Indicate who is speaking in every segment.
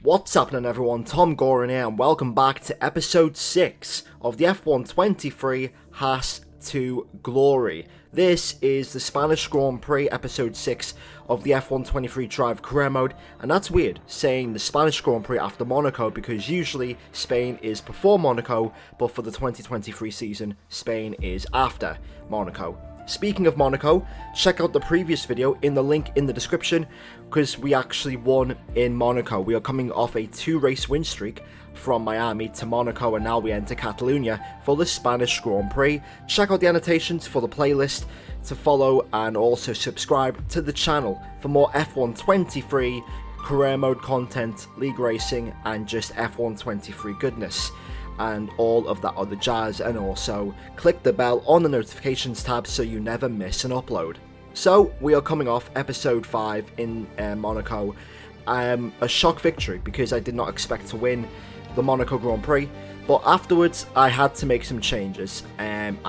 Speaker 1: What's happening everyone, TomGorian here and welcome back to episode 6 of the F123 Haas to Glory. This is the Spanish Grand Prix episode 6 of the F123 Drive Career Mode, and that's weird saying the Spanish Grand Prix after Monaco because usually Spain is before Monaco, but for the 2023 season Spain is after Monaco. Speaking of Monaco, check out the previous video in the link in the description because we actually won in Monaco. We are coming off a 2-race win streak from Miami to Monaco, and now we enter Catalonia for the Spanish Grand Prix. Check out the annotations for the playlist to follow and also subscribe to the channel for more F123 career mode content, league racing and just F123 goodness and all of that other jazz, and also click the bell on the notifications tab so you never miss an upload. So we are coming off episode 5 in Monaco, a shock victory because I did not expect to win the Monaco Grand Prix, but afterwards I had to make some changes, and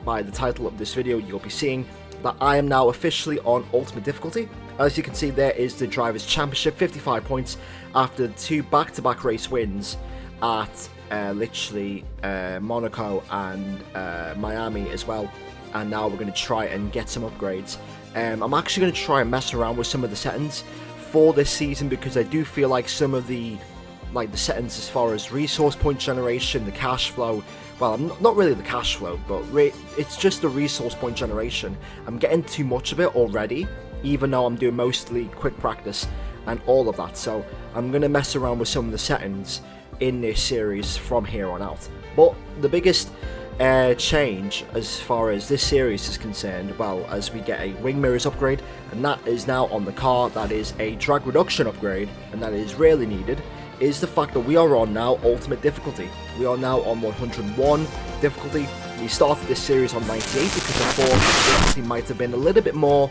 Speaker 1: by the title of this video you'll be seeing that I am now officially on Ultimate Difficulty. As you can see, there is the Drivers' Championship, 55 points after 2 back-to-back race wins at literally Monaco and Miami as well, and now we're going to try and get some upgrades. I'm actually going to try and mess around with some of the settings for this season because I do feel like some of the settings as far as resource point generation, the cash flow, well, not really the cash flow, but it's just the resource point generation. I'm getting too much of it already, even though I'm doing mostly quick practice and all of that, so I'm going to mess around with some of the settings in this series from here on out. But the biggest change as far as this series is concerned, well, as we get a wing mirrors upgrade, and that is now on the car, that is a drag reduction upgrade, and that is really needed, is the fact that we are on now Ultimate Difficulty. We are now on 101 difficulty. We started this series on 98 because I thought the difficulty might have been a little bit more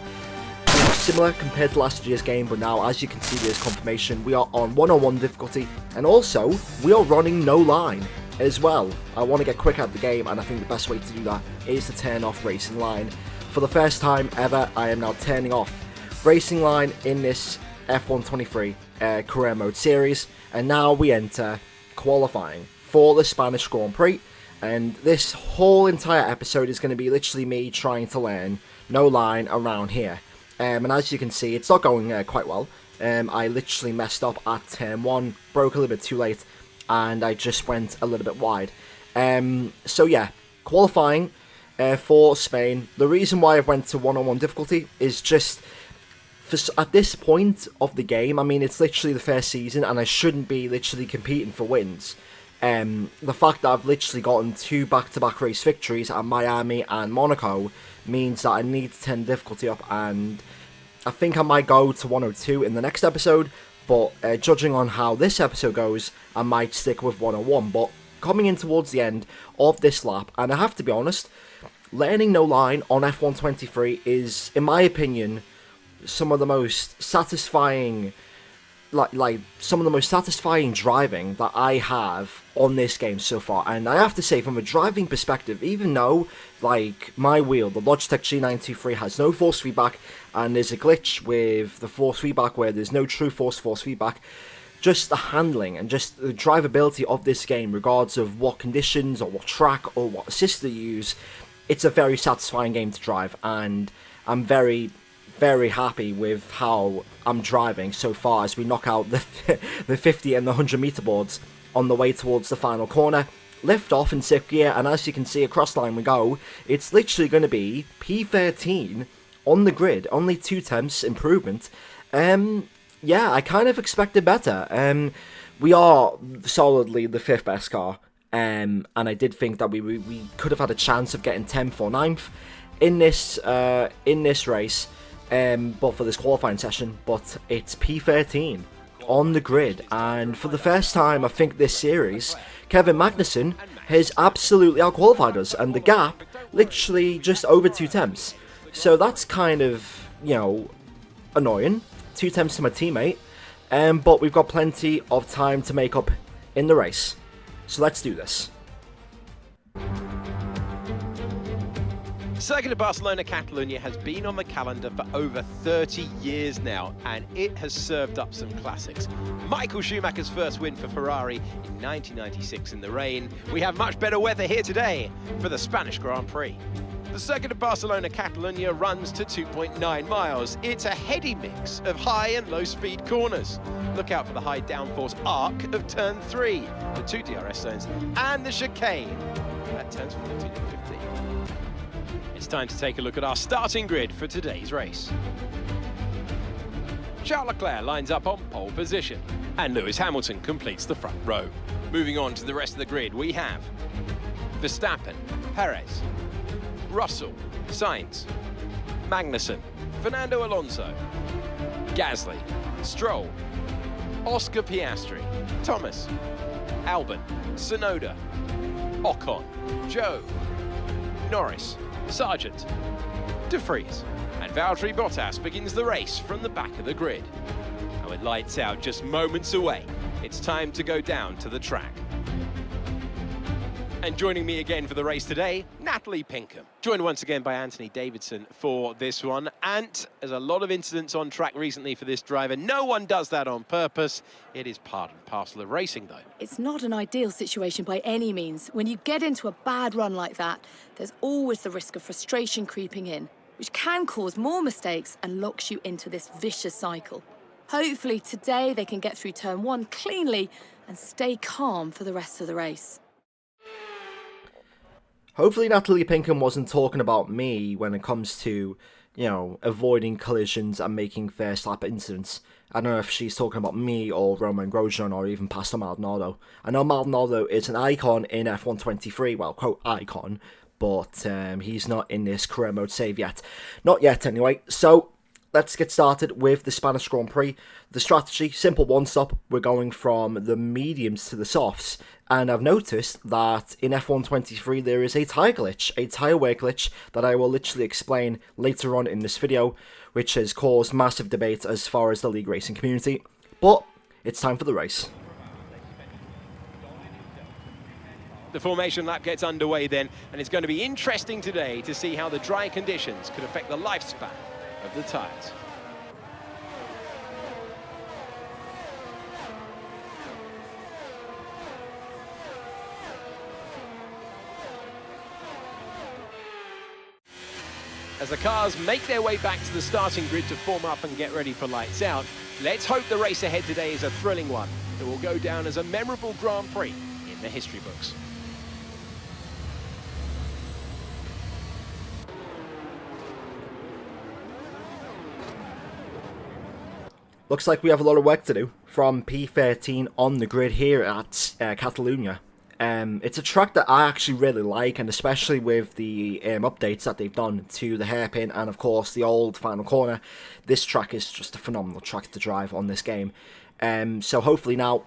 Speaker 1: similar compared to last year's game, but now as you can see there's confirmation we are on 101 difficulty, and also we are running no line as well. I want to get quick at the game, and I think the best way to do that is to turn off racing line. For the first time ever I am now turning off racing line in this F123 career mode series, and now we enter qualifying for the Spanish Grand Prix, and this whole entire episode is going to be literally me trying to learn no line around here. And as you can see, it's not going quite well. I literally messed up at turn 1, broke a little bit too late, and I just went a little bit wide. So yeah, qualifying for Spain. The reason why I went to 101 difficulty is just, at this point of the game, I mean, it's literally the first season, and I shouldn't be literally competing for wins. The fact that I've literally gotten 2 back-to-back race victories at Miami and Monaco means that I need to turn difficulty up, and I think I might go to 102 in the next episode, but judging on how this episode goes, I might stick with 101. But coming in towards the end of this lap, and I have to be honest, learning no line on F123 is, in my opinion, some of the most satisfying some of the most satisfying driving that I have on this game so far. And I have to say, from a driving perspective, even though like my wheel, the Logitech G923, has no force feedback, and there's a glitch with the force feedback where there's no true force feedback, just the handling and just the drivability of this game, regardless of what conditions or what track or what assist they use, it's a very satisfying game to drive, and I'm very happy with how I'm driving so far as we knock out the 50 and the 100 meter boards on the way towards the final corner. Lift off in 6th gear, and as you can see, across line we go. It's literally going to be P13 on the grid, only 2 tenths improvement. Yeah, I kind of expected better. We are solidly the 5th best car, and I did think that we could have had a chance of getting 10th or 9th in this race. But for this qualifying session, but it's P13 on the grid, and for the first time I think this series, Kevin Magnussen has absolutely outqualified us, and the gap literally just over 2 tenths. So that's kind of, you know, annoying. 2 tenths to my teammate, but we've got plenty of time to make up in the race. So let's do this.
Speaker 2: Circuit of Barcelona Catalunya has been on the calendar for over 30 years now, and it has served up some classics. Michael Schumacher's first win for Ferrari in 1996 in the rain. We have much better weather here today for the Spanish Grand Prix. The Circuit of Barcelona Catalunya runs to 2.9 miles. It's a heady mix of high and low speed corners. Look out for the high downforce arc of turn 3, the 2 DRS zones, and the chicane at turns 14 and 15. It's time to take a look at our starting grid for today's race. Charles Leclerc lines up on pole position, and Lewis Hamilton completes the front row. Moving on to the rest of the grid, we have Verstappen, Perez, Russell, Sainz, Magnussen, Fernando Alonso, Gasly, Stroll, Oscar Piastri, Thomas, Albon, Tsunoda, Ocon, Zhou, Norris, Sargent, De Vries, and Valtteri Bottas begins the race from the back of the grid. And with lights out just moments away, it's time to go down to the track. And joining me again for the race today, Natalie Pinkham. Joined once again by Anthony Davidson for this one. Ant, there's a lot of incidents on track recently for this driver. No one does that on purpose. It is part and parcel of racing, though.
Speaker 3: It's not an ideal situation by any means. When you get into a bad run like that, there's always the risk of frustration creeping in, which can cause more mistakes and locks you into this vicious cycle. Hopefully today they can get through turn 1 cleanly and stay calm for the rest of the race.
Speaker 1: Hopefully Natalie Pinkham wasn't talking about me when it comes to, avoiding collisions and making first lap incidents. I don't know if she's talking about me or Romain Grosjean or even Pastor Maldonado. I know Maldonado is an icon in F123, well, quote, icon, but he's not in this career mode save yet. Not yet, anyway. So, let's get started with the Spanish Grand Prix. The strategy, simple one-stop. We're going from the mediums to the softs. And I've noticed that in F123 there is a tyre glitch, a tyre wear glitch that I will literally explain later on in this video, which has caused massive debate as far as the league racing community. But it's time for the race.
Speaker 2: The formation lap gets underway then, and it's going to be interesting today to see how the dry conditions could affect the lifespan of the tyres. As the cars make their way back to the starting grid to form up and get ready for lights out, let's hope the race ahead today is a thrilling one that will go down as a memorable Grand Prix in the history books.
Speaker 1: Looks like we have a lot of work to do from P13 on the grid here at Catalunya. It's a track that I actually really like, and especially with the updates that they've done to the hairpin and of course the old final corner, this track is just a phenomenal track to drive on this game. So hopefully now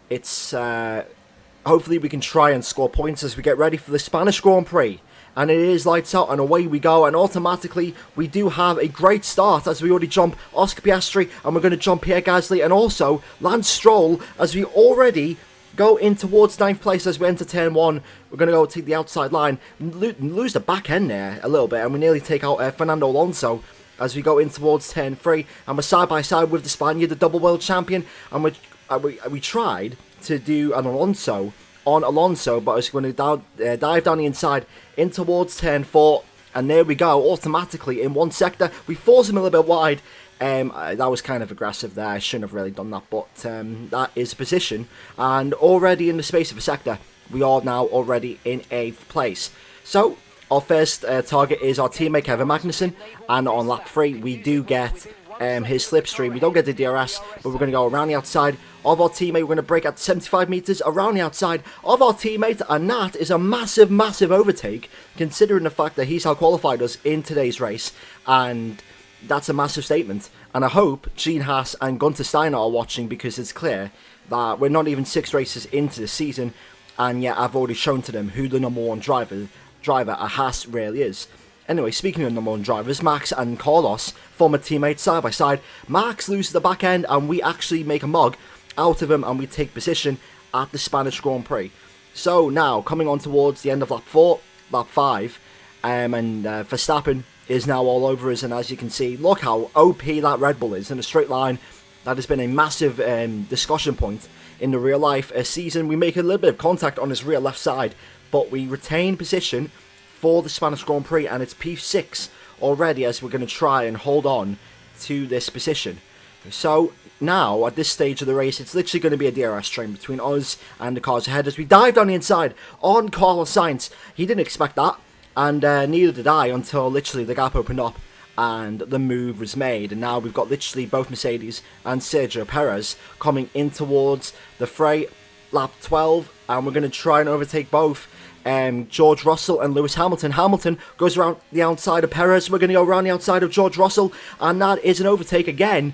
Speaker 1: it's hopefully we can try and score points as we get ready for the Spanish Grand Prix. And it is lights out and away we go, and automatically we do have a great start as we already jump Oscar Piastri, and we're going to jump Pierre Gasly and also Lance Stroll as we already go in towards 9th place as we enter turn 1. We're going to go take the outside line, lose the back end there a little bit, and we nearly take out Fernando Alonso as we go in towards turn 3. And we're side by side with the Spaniard, the double world champion, and we tried to do an Alonso on Alonso, but I was going to dive down the inside in towards turn 4, and there we go, automatically in one sector. We force him a little bit wide. That was kind of aggressive there. I shouldn't have really done that, but that is a position, and already in the space of a sector we are now already in 8th place. So our first target is our teammate Kevin Magnussen, and on lap 3 we do get his slipstream. We don't get the DRS, but we're going to go around the outside of our teammate. We're going to break at 75 meters around the outside of our teammate, and that is a massive, massive overtake considering the fact that he's out-qualified us in today's race, and that's a massive statement. And I hope Gene Haas and Gunter Steiner are watching, because it's clear that we're not even 6 races into the season, and yet I've already shown to them who the number 1 driver at Haas really is. Anyway, speaking of number 1 drivers, Max and Carlos, former teammates side by side. Max loses the back end and we actually make a mug out of him, and we take position at the Spanish Grand Prix. So now, coming on towards the end of lap 4, lap 5, and Verstappen is now all over us, and as you can see, look how OP that Red Bull is in a straight line. That has been a massive discussion point in the real life season. We make a little bit of contact on his rear left side, but we retain position for the Spanish Grand Prix, and it's P6 already as we're going to try and hold on to this position. So now, at this stage of the race, it's literally going to be a DRS train between us and the cars ahead as we dive down the inside on Carlos Sainz. He didn't expect that, and neither did I until literally the gap opened up and the move was made. And now we've got literally both Mercedes and Sergio Perez coming in towards the fray, lap 12, and we're going to try and overtake both George Russell and Lewis Hamilton. Hamilton goes around the outside of Perez. We're going to go around the outside of George Russell, and that is an overtake again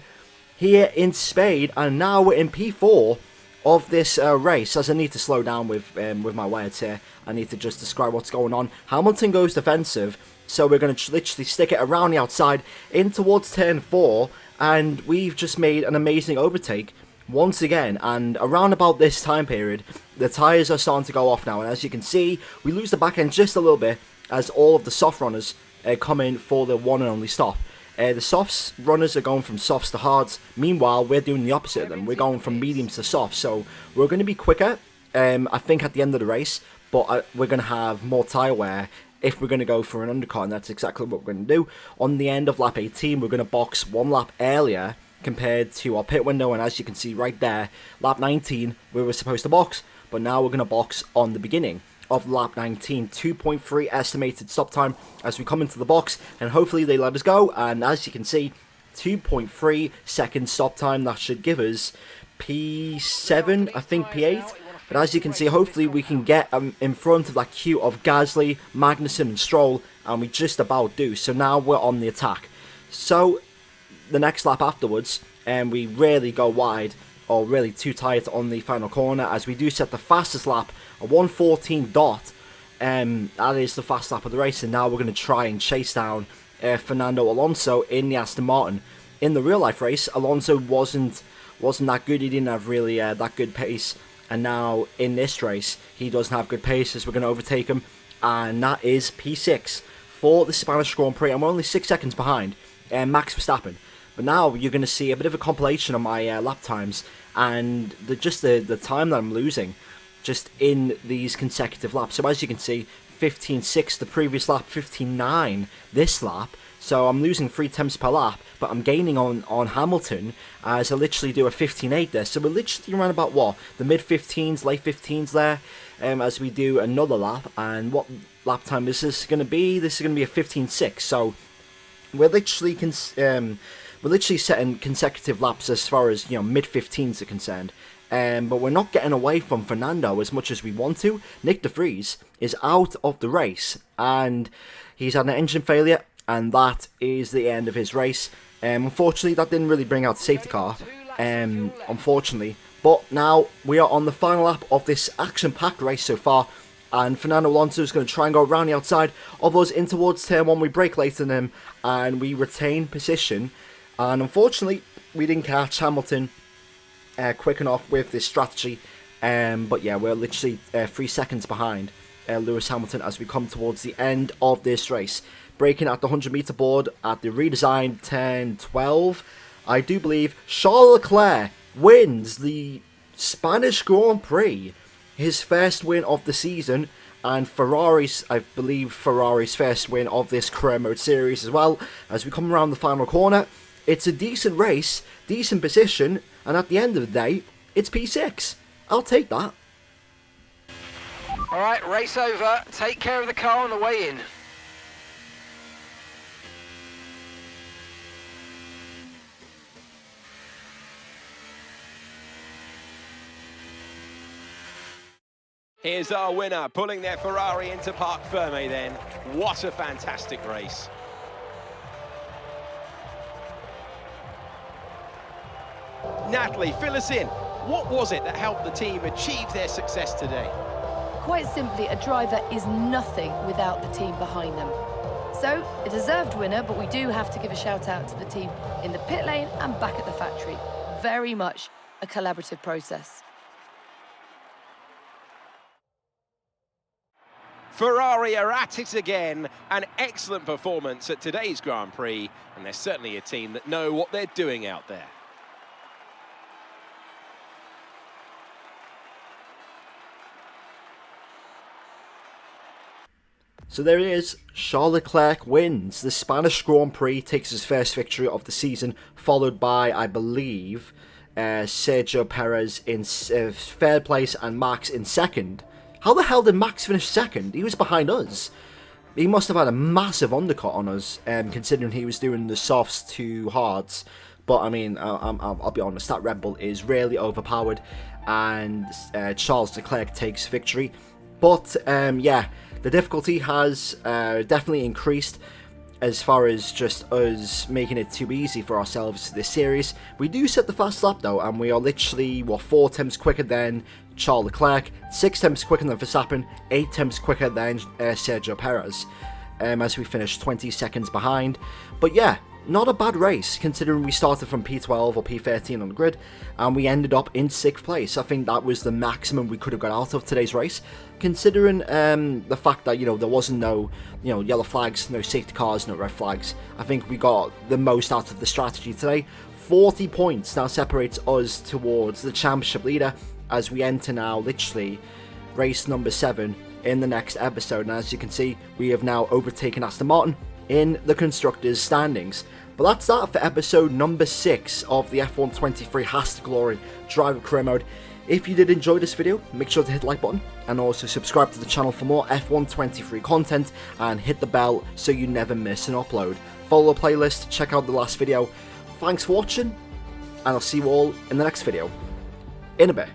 Speaker 1: here in Spain. And now we're in P4 of this race, as I need to slow down with my words here. I need to just describe what's going on. Hamilton goes defensive, so we're going to literally stick it around the outside in towards turn 4, and we've just made an amazing overtake once again. And around about this time period, the tyres are starting to go off now, and as you can see, we lose the back end just a little bit as all of the soft runners come in for the one and only stop. The softs runners are going from softs to hards. Meanwhile, we're doing the opposite of them. We're going from mediums to softs, so we're going to be quicker, I think, at the end of the race, but we're going to have more tyre wear if we're going to go for an undercut, and that's exactly what we're going to do. On the end of lap 18, we're going to box one lap earlier compared to our pit window, and as you can see right there, lap 19 we were supposed to box, but now we're going to box on the beginning of lap 19. 2.3 estimated stop time as we come into the box, and hopefully they let us go. And as you can see, 2.3 second stop time. That should give us P7, I think P8. But as you can see, hopefully we can get in front of that queue of Gasly, Magnussen and Stroll, and we just about do. So now we're on the attack. So the next lap afterwards, and we rarely go wide or really too tight on the final corner, as we do set the fastest lap, a 1:14 dot. That is the fast lap of the race, and now we're going to try and chase down Fernando Alonso in the Aston Martin. In the real life race, Alonso wasn't that good. He didn't have really that good pace, and now in this race he doesn't have good pace, as we're going to overtake him, and that is P6 for the Spanish Grand Prix, and we're only 6 seconds behind Max Verstappen. But now you're going to see a bit of a compilation of my lap times, and the time that I'm losing just in these consecutive laps. So as you can see, 15.6 the previous lap, 15.9 this lap. So I'm losing 3 tenths per lap, but I'm gaining on Hamilton as I literally do a 15.8 there. So we're literally around about what, the mid 15s, late 15s there, as we do another lap. And what lap time is this going to be? This is going to be a 15.6. So we're literally setting consecutive laps as far as, mid 15s are concerned. But we're not getting away from Fernando as much as we want to. Nick De Vries is out of the race, and he's had an engine failure, and that is the end of his race. Unfortunately, that didn't really bring out the safety car, unfortunately. But now we are on the final lap of this action-packed race so far, and Fernando Alonso is going to try and go around the outside of us in towards turn 1. We brake later than him, and we retain position. And unfortunately, we didn't catch Hamilton quick enough with this strategy. But yeah, we're literally 3 seconds behind Lewis Hamilton as we come towards the end of this race. Braking at the 100-meter board at the redesigned turn 12. I do believe Charles Leclerc wins the Spanish Grand Prix. His first win of the season, and I believe Ferrari's first win of this career mode series as well. As we come around the final corner, it's a decent race, decent position, and at the end of the day, it's P6. I'll take that.
Speaker 4: All right, race over. Take care of the car on the way in.
Speaker 2: Here's our winner, pulling their Ferrari into Parc Ferme then. What a fantastic race. Natalie, fill us in. What was it that helped the team achieve their success today?
Speaker 3: Quite simply, a driver is nothing without the team behind them. So, a deserved winner, but we do have to give a shout out to the team in the pit lane and back at the factory. Very much a collaborative process.
Speaker 2: Ferrari are at it again. An excellent performance at today's Grand Prix, and they're certainly a team that know what they're doing out there.
Speaker 1: So there it is, Charles Leclerc wins. The Spanish Grand Prix takes his first victory of the season, followed by, I believe, Sergio Perez in third place and Max in second. How the hell did Max finish second? He was behind us. He must have had a massive undercut on us, considering he was doing the softs to hards. But I mean, I'll be honest, that Red Bull is really overpowered, and Charles Leclerc takes victory. But yeah, the difficulty has definitely increased as far as just us making it too easy for ourselves this series. We do set the fast lap though, and we are literally, 4 times quicker than Charles Leclerc, 6 times quicker than Verstappen, 8 times quicker than Sergio Perez, as we finished 20 seconds behind. But yeah, not a bad race, considering we started from P12 or P13 on the grid, and we ended up in 6th place. I think that was the maximum we could have got out of today's race, considering the fact that, there wasn't no, yellow flags, no safety cars, no red flags. I think we got the most out of the strategy today. 40 points now separates us towards the championship leader, as we enter now, literally, race number 7 in the next episode. And as you can see, we have now overtaken Aston Martin in the Constructors' standings. But that's that for episode number 6 of the F1 23 Haas to Glory Driver Career Mode. If you did enjoy this video, make sure to hit the like button and also subscribe to the channel for more F1 23 content, and hit the bell so you never miss an upload. Follow the playlist, check out the last video. Thanks for watching, and I'll see you all in the next video. In a bit.